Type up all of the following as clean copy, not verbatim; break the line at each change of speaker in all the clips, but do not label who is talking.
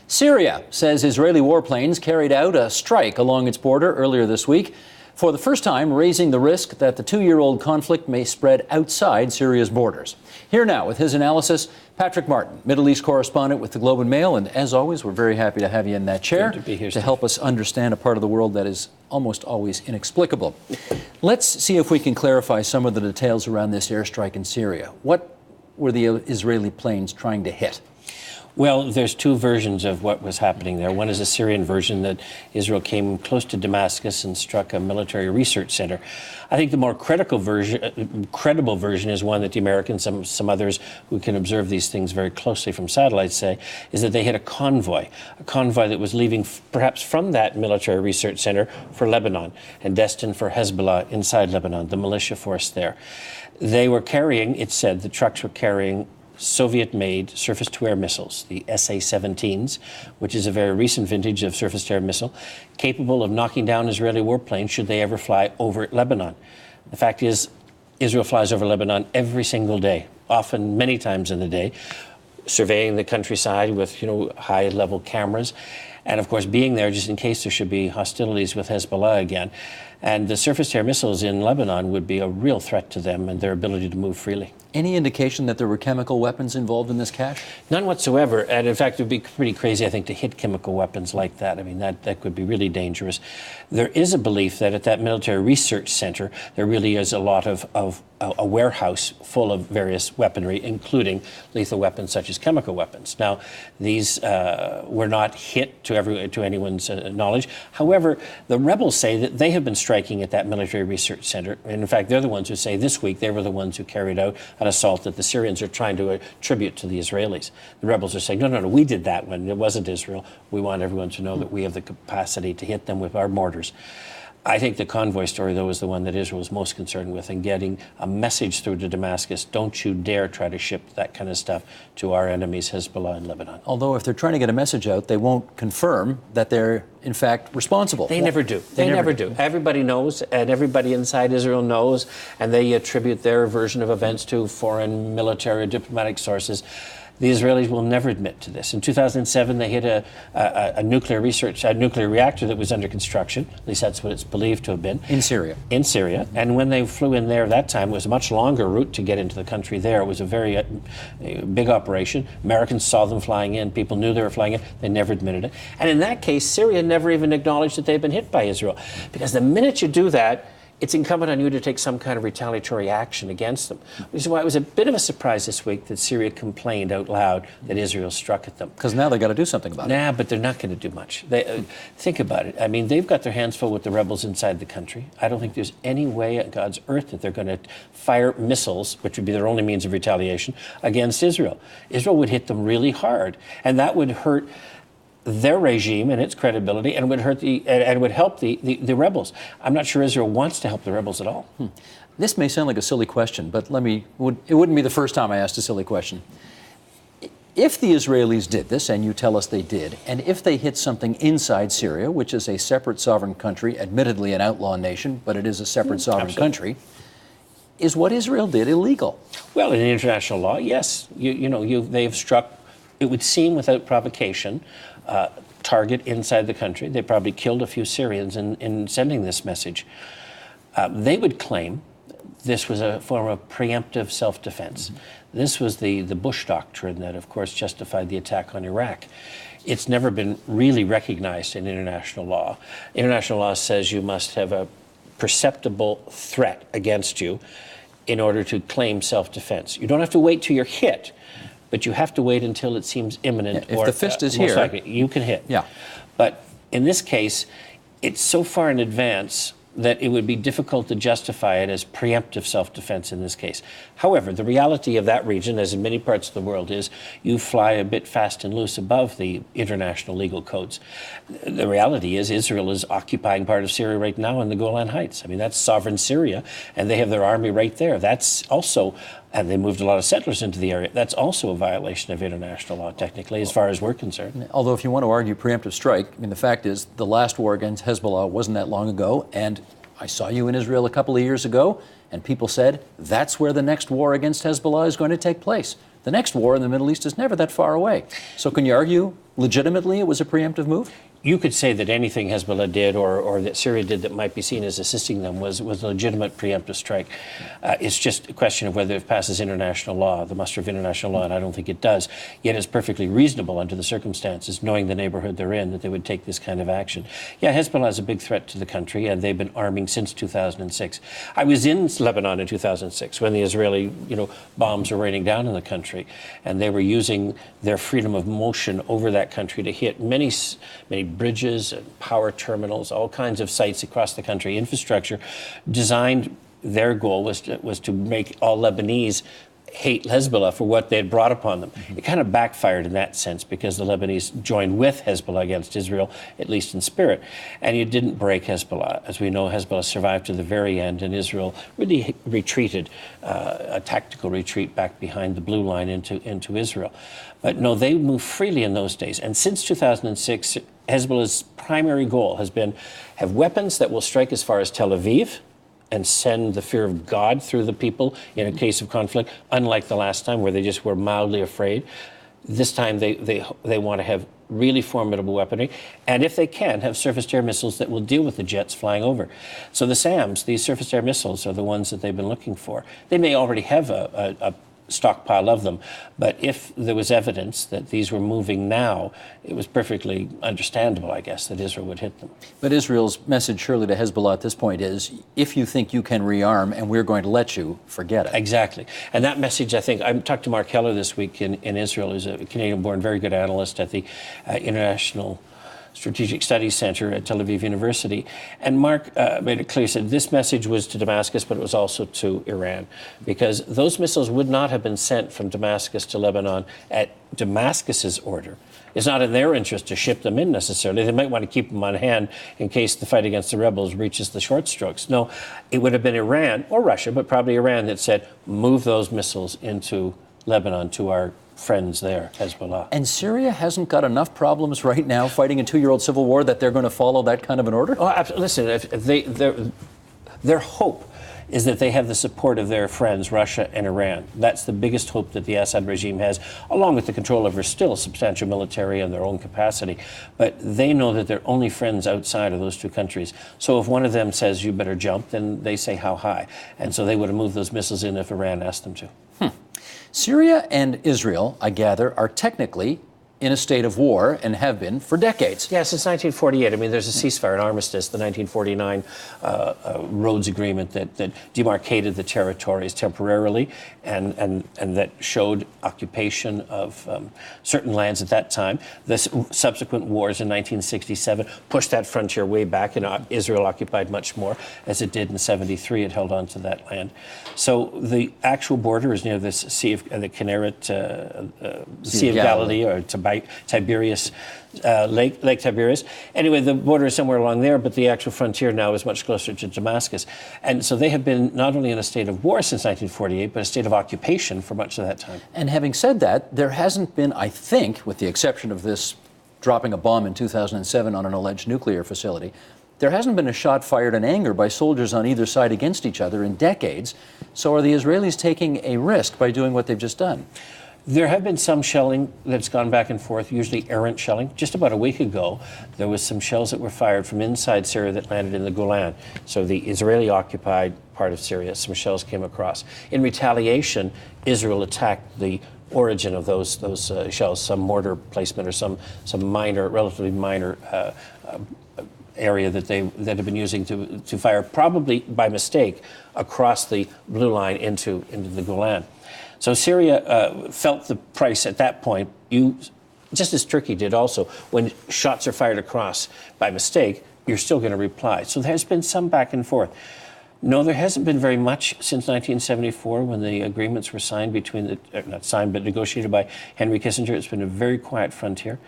Syria says Israeli warplanes carried out a strike along its border earlier this week, for the first time raising the risk that the two-year-old conflict may spread outside Syria's borders. Here now with his analysis, Patrick Martin, Middle East correspondent with the Globe and Mail, and as always, we're very happy to have you in that chair to help us understand a part of the world that is almost always inexplicable. Let's see if we can clarify some of the details around this airstrike in Syria. What were the Israeli planes trying to hit?
Well, there's two versions of what was happening there. One is a Syrian version that Israel came close to Damascus and struck a military research center. I think the more credible version is one that the Americans, some others who can observe these things very closely from satellites say, is that they hit a convoy that was leaving perhaps from that military research center for Lebanon and destined for Hezbollah inside Lebanon, the militia force there. They were carrying, it said, the trucks were carrying Soviet-made surface-to-air missiles, the SA-17s, which is a very recent vintage of surface-to-air missile, capable of knocking down Israeli warplanes should they ever fly over Lebanon. The fact is, Israel flies over Lebanon every single day, often many times in the day, surveying the countryside with, high-level cameras, and of course being there just in case there should be hostilities with Hezbollah again. And the surface-to-air missiles in Lebanon would be a real threat to them and their ability to move freely.
Any indication that there were chemical weapons involved in this cache?
None whatsoever. And in fact, it would be pretty crazy, I think, to hit chemical weapons like that. I mean, that could be really dangerous. There is a belief that at that military research center, there really is a lot of a warehouse full of various weaponry, including lethal weapons such as chemical weapons. Now, these were not hit to anyone's knowledge. However, the rebels say that they have been striking at that military research center. And in fact, they're the ones who say this week they were the ones who carried out an assault that the Syrians are trying to attribute to the Israelis. The rebels are saying, no, we did that one. It wasn't Israel. We want everyone to know that we have the capacity to hit them with our mortars. I think the convoy story, though, is the one that Israel is most concerned with, and getting a message through to Damascus, don't you dare try to ship that kind of stuff to our enemies, Hezbollah and Lebanon.
Although if they're trying to get a message out, they won't confirm that they're, in fact, responsible.
They never do. They never do. Everybody knows, and everybody inside Israel knows, and they attribute their version of events to foreign military or diplomatic sources. The Israelis will never admit to this. In 2007, they hit a nuclear reactor that was under construction. At least that's what it's believed to have been.
In Syria.
In Syria. And when they flew in there that time, it was a much longer route to get into the country there. It was a very big operation. Americans saw them flying in. People knew they were flying in. They never admitted it. And in that case, Syria never even acknowledged that they'd been hit by Israel. Because the minute you do that, it's incumbent on you to take some kind of retaliatory action against them. Which is why it was a bit of a surprise this week that Syria complained out loud that Israel struck at them.
Because now they've got to do something about it.
But they're not going to do much. Think about it. I mean, they've got their hands full with the rebels inside the country. I don't think there's any way on God's earth that they're going to fire missiles, which would be their only means of retaliation, against Israel. Israel would hit them really hard, and that would hurt their regime and its credibility, and would help the rebels. I'm not sure Israel wants to help the rebels at all.
This may sound like a silly question, but it wouldn't be the first time I asked a silly question. If the Israelis did this, and you tell us they did, and if they hit something inside Syria, which is a separate sovereign country, admittedly an outlaw nation, but it is a separate sovereign country, is what Israel did illegal?
Well, in international law, yes. They've struck, it would seem without provocation, target inside the country. They probably killed a few Syrians in sending this message. They would claim this was a form of preemptive self-defense. Mm-hmm. This was the Bush doctrine that, of course, justified the attack on Iraq. It's never been really recognized in international law. International law says you must have a perceptible threat against you in order to claim self-defense. You don't have to wait till you're hit, but you have to wait until it seems imminent.
If the fist is here,
likely, you can hit.
Yeah.
But in this case, it's so far in advance that it would be difficult to justify it as preemptive self-defense in this case. However, the reality of that region, as in many parts of the world, is you fly a bit fast and loose above the international legal codes. The reality is Israel is occupying part of Syria right now in the Golan Heights. I mean, that's sovereign Syria, and they have their army right there. That's also, and they moved a lot of settlers into the area. That's also a violation of international law, technically, as far as we're concerned.
Although if you want to argue preemptive strike, I mean, the fact is the last war against Hezbollah wasn't that long ago, and I saw you in Israel a couple of years ago, and people said that's where the next war against Hezbollah is going to take place. the next war in the Middle East is never that far away. So can you argue legitimately it was a preemptive move?
You could say that anything Hezbollah did or that Syria did that might be seen as assisting them was a legitimate preemptive strike. It's just a question of whether it passes international law, the muster of international law, and I don't think it does. Yet it's perfectly reasonable under the circumstances, knowing the neighborhood they're in, that they would take this kind of action. Yeah, Hezbollah is a big threat to the country, and they've been arming since 2006. I was in Lebanon in 2006 when the Israeli, bombs were raining down in the country, and they were using their freedom of motion over that country to hit many bridges and power terminals, all kinds of sites across the country, infrastructure designed. Their goal was to make all Lebanese hate Hezbollah for what they had brought upon them. Mm-hmm. It kind of backfired in that sense because the Lebanese joined with Hezbollah against Israel, at least in spirit. And you didn't break Hezbollah. As we know, Hezbollah survived to the very end, and Israel really retreated, a tactical retreat back behind the blue line into Israel. But no, they moved freely in those days. And since 2006, Hezbollah's primary goal has been have weapons that will strike as far as Tel Aviv and send the fear of God through the people in a case of conflict, unlike the last time where they just were mildly afraid. This time they want to have really formidable weaponry, and if they can, have surface-to-air missiles that will deal with the jets flying over. So the SAMs, these surface-to-air missiles, are the ones that they've been looking for. They may already have a stockpile of them, but if there was evidence that these were moving now, it was perfectly understandable, I guess, that Israel would hit them.
But Israel's message surely to Hezbollah at this point is, if you think you can rearm and we're going to let you, forget it.
Exactly. And that message, I think, I talked to Mark Keller this week in Israel, who's a Canadian-born, very good analyst at the International Strategic Studies Center at Tel Aviv University. And Mark made it clear, he said this message was to Damascus, but it was also to Iran, because those missiles would not have been sent from Damascus to Lebanon at Damascus's order. It's not in their interest to ship them in necessarily. They might want to keep them on hand in case the fight against the rebels reaches the short strokes. No, it would have been Iran or Russia, but probably Iran, that said, move those missiles into Lebanon to our friends there, Hezbollah.
And Syria hasn't got enough problems right now fighting a 2-year-old civil war that they're going to follow that kind of an order?
Oh, listen, their hope is that they have the support of their friends, Russia and Iran. That's the biggest hope that the Assad regime has, along with the control over still substantial military and their own capacity. But they know that they're only friends outside of those two countries. So if one of them says, you better jump, then they say, how high? And so they would have moved those missiles in if Iran asked them to.
Syria and Israel, I gather, are technically in a state of war and have been for decades.
Yeah, since 1948. I mean, there's a ceasefire, an armistice, the 1949 Rhodes Agreement that demarcated the territories temporarily and that showed occupation of certain lands at that time. The subsequent wars in 1967 pushed that frontier way back, and Israel occupied much more, as it did in 73. It held on to that land. So the actual border is near this Sea of the Kinneret, Sea of Galilee, or Tiberias, Lake Tiberias. Anyway, the border is somewhere along there, but the actual frontier now is much closer to Damascus. And so they have been not only in a state of war since 1948, but a state of occupation for much of that time.
And having said that, there hasn't been, I think, with the exception of this dropping a bomb in 2007 on an alleged nuclear facility, there hasn't been a shot fired in anger by soldiers on either side against each other in decades. So are the Israelis taking a risk by doing what they've just done?
There have been some shelling that's gone back and forth, usually errant shelling. Just about a week ago, there was some shells that were fired from inside Syria that landed in the Golan. So the Israeli-occupied part of Syria, some shells came across. In retaliation, Israel attacked the origin of those shells, some mortar placement or some minor, relatively minor area that have been using to fire, probably by mistake, across the blue line into the Golan. So Syria felt the price at that point, just as Turkey did also. When shots are fired across by mistake, you're still going to reply. So there's been some back and forth. No, there hasn't been very much since 1974 when the agreements were signed not signed, but negotiated by Henry Kissinger. It's been a very quiet frontier.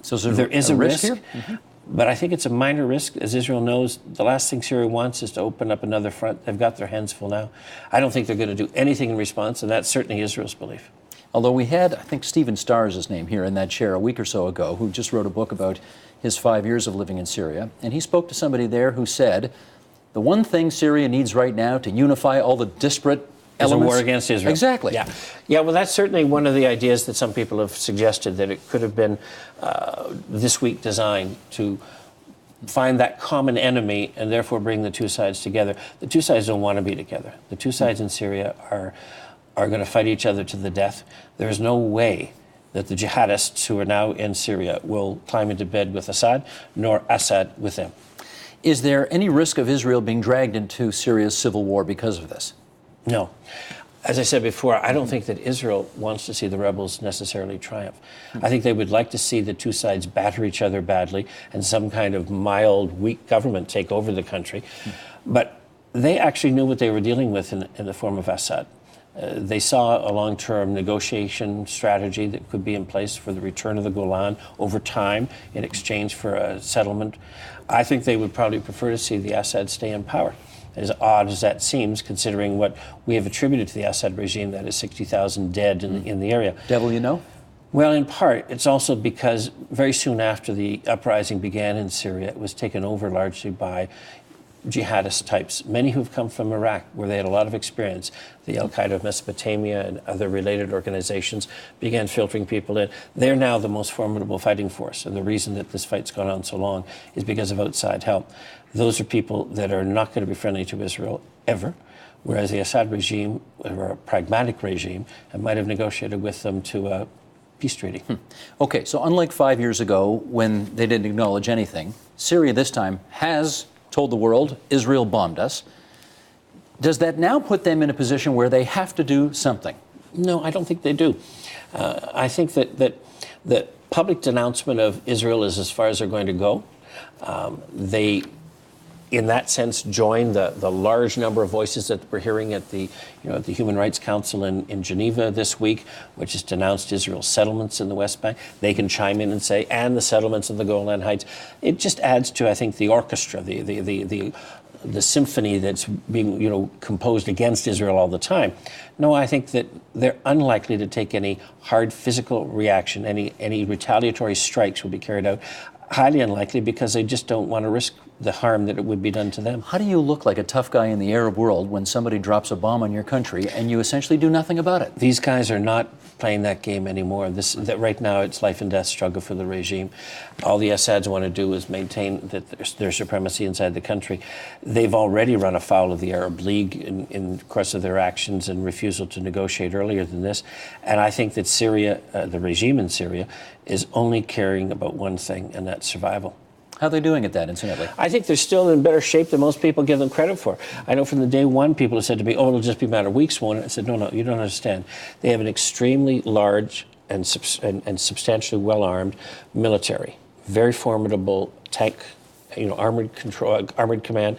So there is a risk here? Mm-hmm.
But I think it's a minor risk. As Israel knows, the last thing Syria wants is to open up another front. They've got their hands full now. I don't think they're going to do anything in response, and that's certainly Israel's belief.
Although we had, I think Stephen Starr's name here in that chair a week or so ago, who just wrote a book about his 5 years of living in Syria. And he spoke to somebody there who said, the one thing Syria needs right now to unify all the disparate
As a
elements?
war against Israel.
Exactly.
Yeah. Yeah, well, that's certainly one of the ideas that some people have suggested, that it could have been this week designed to find that common enemy and therefore bring the two sides together. The two sides don't want to be together. The two sides in Syria are going to fight each other to the death. There is no way that the jihadists who are now in Syria will climb into bed with Assad, nor Assad with them.
Is there any risk of Israel being dragged into Syria's civil war because of this?
No. As I said before, I don't think that Israel wants to see the rebels necessarily triumph. I think they would like to see the two sides batter each other badly and some kind of mild, weak government take over the country. But they actually knew what they were dealing with in the form of Assad. They saw a long-term negotiation strategy that could be in place for the return of the Golan over time in exchange for a settlement. I think they would probably prefer to see the Assad stay in power. As odd as that seems, considering what we have attributed to the Assad regime, that is 60,000 dead in the area.
Devil you know?
Well, in part, it's also because very soon after the uprising began in Syria, it was taken over largely by jihadist types, many who've come from Iraq, where they had a lot of experience. The Al-Qaeda of Mesopotamia and other related organizations began filtering people in. They're now the most formidable fighting force, and the reason that this fight's gone on so long is because of outside help. Those are people that are not going to be friendly to Israel ever, whereas the Assad regime, or a pragmatic regime, might have negotiated with them to a peace treaty.
Okay, so unlike 5 years ago when they didn't acknowledge anything, Syria this time has told the world, Israel bombed us. Does that now put them in a position where they have to do something?
No, I don't think they do. I think that public denouncement of Israel is as far as they're going to go. They, in that sense, join the large number of voices that we're hearing at the Human Rights Council in Geneva this week, which has denounced Israel's settlements in the West Bank. They can chime in and say, and the settlements of the Golan Heights. It just adds to, I think, the orchestra, the symphony that's being composed against Israel all the time. No, I think that they're unlikely to take any hard physical reaction. Any retaliatory strikes will be carried out. Highly unlikely, because they just don't want to risk the harm that it would be done to them.
How do you look like a tough guy in the Arab world when somebody drops a bomb on your country and you essentially do nothing about it?
These guys are not playing that game anymore. That right now it's life and death struggle for the regime. All the Assads want to do is maintain their supremacy inside the country. They've already run afoul of the Arab League in the course of their actions and refusal to negotiate earlier than this. And I think that Syria, the regime in Syria, is only caring about one thing, and that's survival.
How are they doing at that, incidentally?
I think they're still in better shape than most people give them credit for. I know from the day one, people have said to me, oh, it'll just be a matter of weeks, won't it? I said, no, you don't understand. They have an extremely large and substantially well-armed military, very formidable tank, armored command.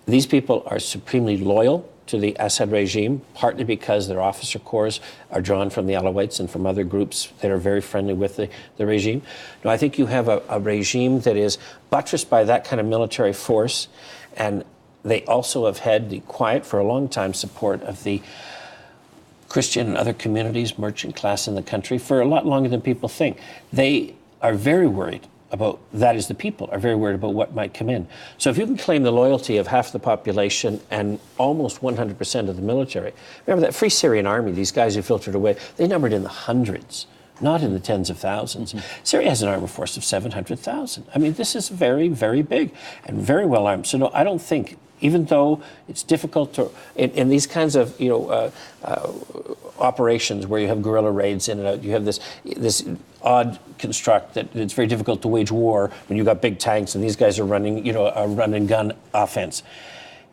These people are supremely loyal to the Assad regime, partly because their officer corps are drawn from the Alawites and from other groups that are very friendly with the regime. Now, I think you have a regime that is buttressed by that kind of military force, and they also have had the quiet, for a long time, support of the Christian and other communities, merchant class in the country, for a lot longer than people think. They are very worried about, that is, the people are very worried about what might come in. So if you can claim the loyalty of half the population and almost 100% of the military, remember that Free Syrian Army, these guys who filtered away, they numbered in the hundreds, not in the tens of thousands. Syria has an armed force of 700,000. I mean, this is very, very big and very well armed. So no, I don't think, even though it's difficult to, in these kinds of, operations where you have guerrilla raids in and out, you have this odd construct that it's very difficult to wage war when you've got big tanks and these guys are running, a run and gun offense.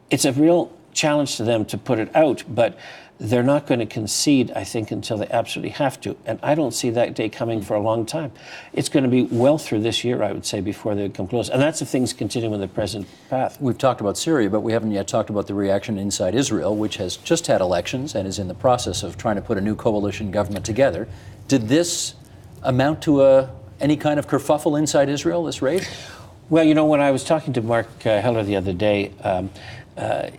It's a real challenge to them to put it out, but they're not going to concede, I think, until they absolutely have to. And I don't see that day coming for a long time. It's going to be well through this year, I would say, before they come close. And that's if things continue in the present path.
We've talked about Syria, but we haven't yet talked about the reaction inside Israel, which has just had elections and is in the process of trying to put a new coalition government together. Did this amount to any kind of kerfuffle inside Israel, this raid?
Well, when I was talking to Mark Heller the other day,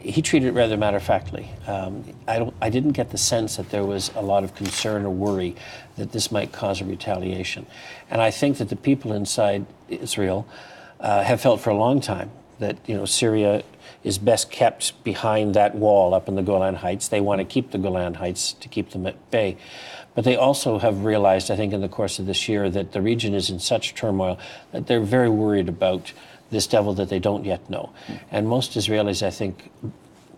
he treated it rather matter-of-factly. I didn't get the sense that there was a lot of concern or worry that this might cause a retaliation. And I think that the people inside Israel have felt for a long time that Syria is best kept behind that wall up in the Golan Heights. They want to keep the Golan Heights to keep them at bay. But they also have realized, I think, in the course of this year that the region is in such turmoil that they're very worried about this devil that they don't yet know. And most Israelis, I think,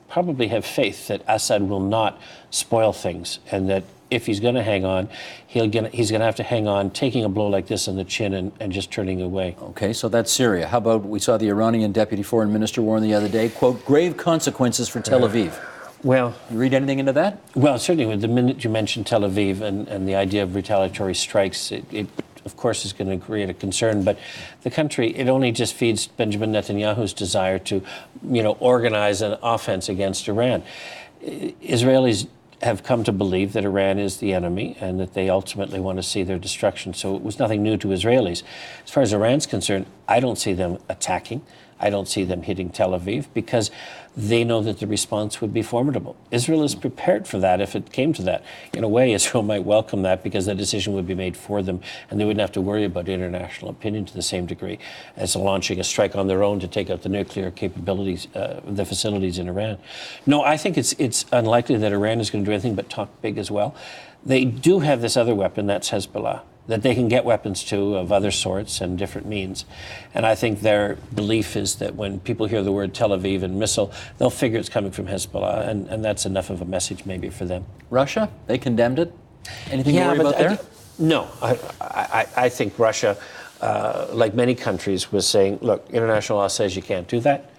probably have faith that Assad will not spoil things, and that if he's going to hang on, he's going to have to hang on, taking a blow like this on the chin and just turning away.
Okay, so that's Syria. How about, we saw the Iranian deputy foreign minister warn the other day, quote, grave consequences for Tel Aviv.
Well,
you read anything into that?
Well, certainly, the minute you mentioned Tel Aviv and the idea of retaliatory strikes, it of course is going to create a concern. But the country, it only just feeds Benjamin Netanyahu's desire to, organize an offense against Iran. Israelis have come to believe that Iran is the enemy and that they ultimately want to see their destruction. So it was nothing new to Israelis. As far as Iran's concerned, I don't see them attacking. I don't see them hitting Tel Aviv because they know that the response would be formidable. Israel is prepared for that if it came to that. In a way, Israel might welcome that because the decision would be made for them and they wouldn't have to worry about international opinion to the same degree as launching a strike on their own to take out the nuclear capabilities, the facilities in Iran. No, I think it's unlikely that Iran is going to do anything but talk big as well. They do have this other weapon, that's Hezbollah, that they can get weapons to of other sorts and different means. And I think their belief is that when people hear the word Tel Aviv and missile, they'll figure it's coming from Hezbollah, and that's enough of a message maybe for them.
Russia, they condemned it? Anything to worry about there?
No, I think Russia, like many countries, was saying, look, international law says you can't do that.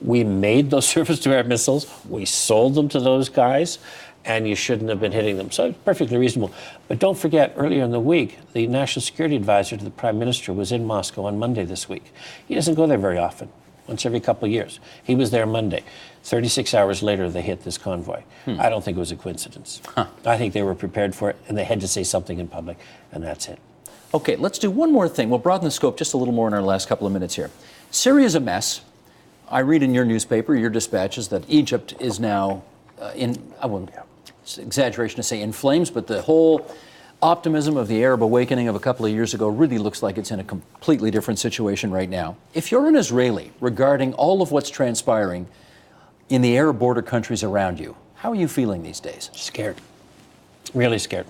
We made those surface-to-air missiles, we sold them to those guys, and you shouldn't have been hitting them. So it's perfectly reasonable. But don't forget, earlier in the week, the National Security Advisor to the Prime Minister was in Moscow on Monday this week. He doesn't go there very often, once every couple of years. He was there Monday. 36 hours later, they hit this convoy. I don't think it was a coincidence. I think they were prepared for it, and they had to say something in public, and that's it.
Okay, let's do one more thing. We'll broaden the scope just a little more in our last couple of minutes here. Syria's a mess. I read in your newspaper, your dispatches, that Egypt is now it's exaggeration to say in flames, but the whole optimism of the Arab awakening of a couple of years ago really looks like it's in a completely different situation right now. If you're an Israeli regarding all of what's transpiring in the Arab border countries around you, how are you feeling these days?
Scared. Really scared.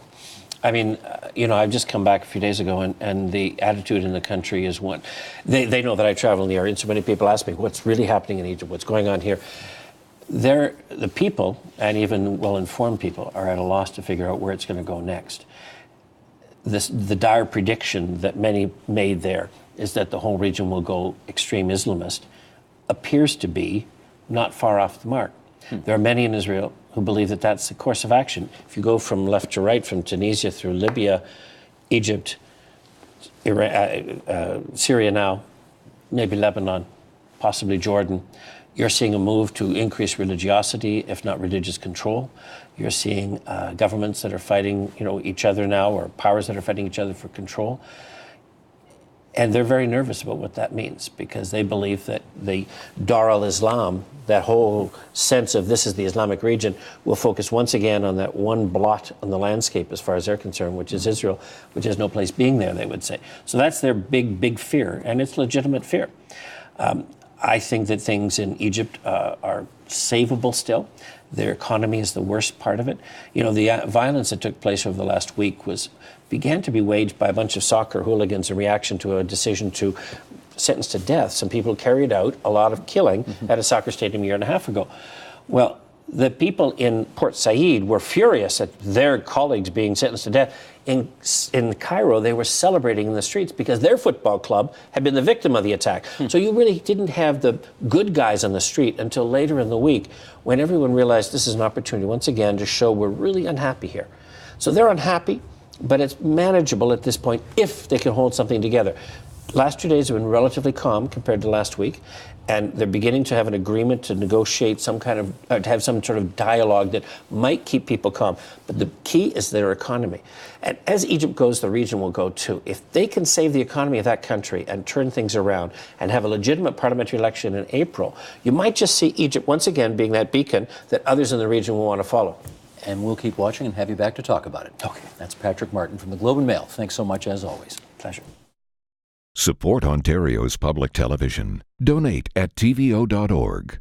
I mean, I've just come back a few days ago, and the attitude in the country is one. They know that I travel in the area, and so many people ask me, what's really happening in Egypt? What's going on here? The people, and even well-informed people, are at a loss to figure out where it's going to go next. The dire prediction that many made there is that the whole region will go extreme Islamist appears to be not far off the mark. There are many in Israel who believe that that's the course of action. If you go from left to right, from Tunisia through Libya, Egypt, Syria now, maybe Lebanon, possibly Jordan, you're seeing a move to increase religiosity, if not religious control. You're seeing governments that are fighting, each other now, or powers that are fighting each other for control. And they're very nervous about what that means, because they believe that the Dar al-Islam, that whole sense of this is the Islamic region, will focus once again on that one blot on the landscape as far as they're concerned, which is Israel, which has no place being there, they would say. So that's their big, big fear, and it's legitimate fear. I think that things in Egypt are savable still. Their economy is the worst part of it. The violence that took place over the last week began to be waged by a bunch of soccer hooligans in reaction to a decision to sentence to death some people who carried out a lot of killing at a soccer stadium a year and a half ago. Well, the people in Port Said were furious at their colleagues being sentenced to death. In Cairo, they were celebrating in the streets because their football club had been the victim of the attack. So you really didn't have the good guys on the street until later in the week, when everyone realized this is an opportunity once again to show we're really unhappy here. So they're unhappy, but it's manageable at this point if they can hold something together. Last 2 days have been relatively calm compared to last week, and they're beginning to have an agreement to negotiate some kind of, to have some sort of dialogue that might keep people calm. But the key is their economy. And as Egypt goes, the region will go too. If they can save the economy of that country and turn things around and have a legitimate parliamentary election in April, you might just see Egypt once again being that beacon that others in the region will want to follow.
And we'll keep watching and have you back to talk about it.
Okay.
That's Patrick Martin from the Globe and Mail. Thanks so much, as always.
Pleasure.
Support Ontario's public television. Donate at tvo.org.